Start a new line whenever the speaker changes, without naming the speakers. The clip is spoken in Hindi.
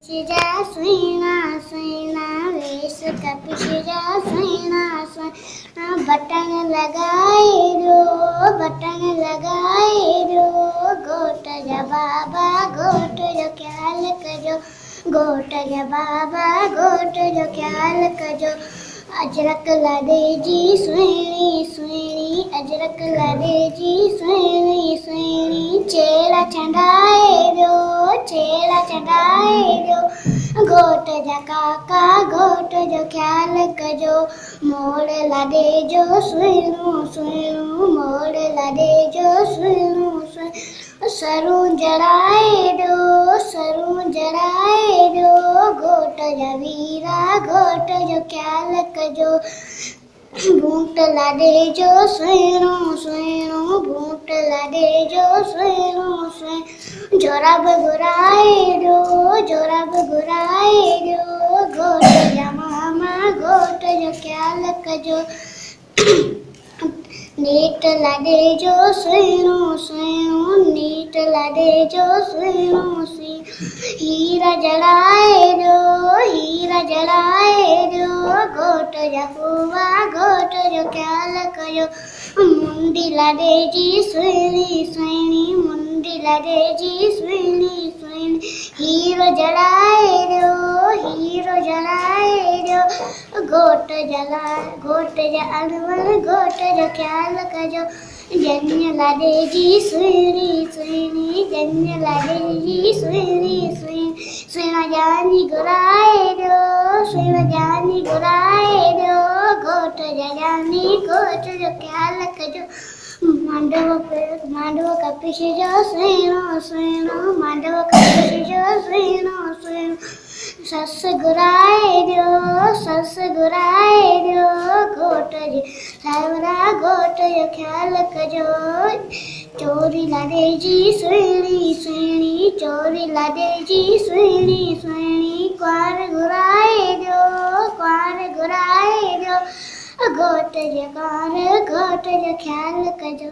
शिजा सुइना सुइना रेस कपिशिजा सुइना सुइना बटन लगाए रो गोट जा बाबा गोट जो ख्याल कजो गोट जा बाबा गोट जो ख्याल कजो अजरक लादे जी सुइनी सुइनी अजरक लादे जी सुइनी सुइनी चेला चढ़ाए रो गोट जा काका गोट जो ख्याल कजो मोड़ लादे जो सुइणु सुइणु मोड़ लादे जो सुइणु सुइणु सरू जड़ाए दो गोट जा वीरा गोट जो ख्याल कजो बूट लादे जो सुइणु सुइणु बूट लादे जो सुइणु सुइणु जोराब घुराए दो गोट जा मामा गोट जो ख्याल कजो नीट लादे जो सुइणु सुइणु नीट लादे जो सुइणु सुइणु हीरा जड़ाए दो गोट जा फुआ गोट जो ख्याल कयो मुंडी लादे जी सुइणी सुइणी मुंडी लादे जी सुइणी सुइणी हीरो जड़ाए दो गोट जा अनवर गोट जो ख्याल कजो जन्य लादे जी सुइणी सुइणी जन्य लादे जी सुइणी सुइणी सुइणा जानी घुराए दो गोट जा जानी गोट जो ख्याल कजो मांडव कपिश जो सुइणो सुइणो मांडव कपिश जो सुइणो सुइणो सस घुराए दो गोट जी सावरा गोट जो ख्याल कजो चोरी लादे जी सुइणी सुइणी चोरी लादे जी सुइणी सुइणी क्वार घुराए दो गोट जे कार गोट जो ख्याल कजो।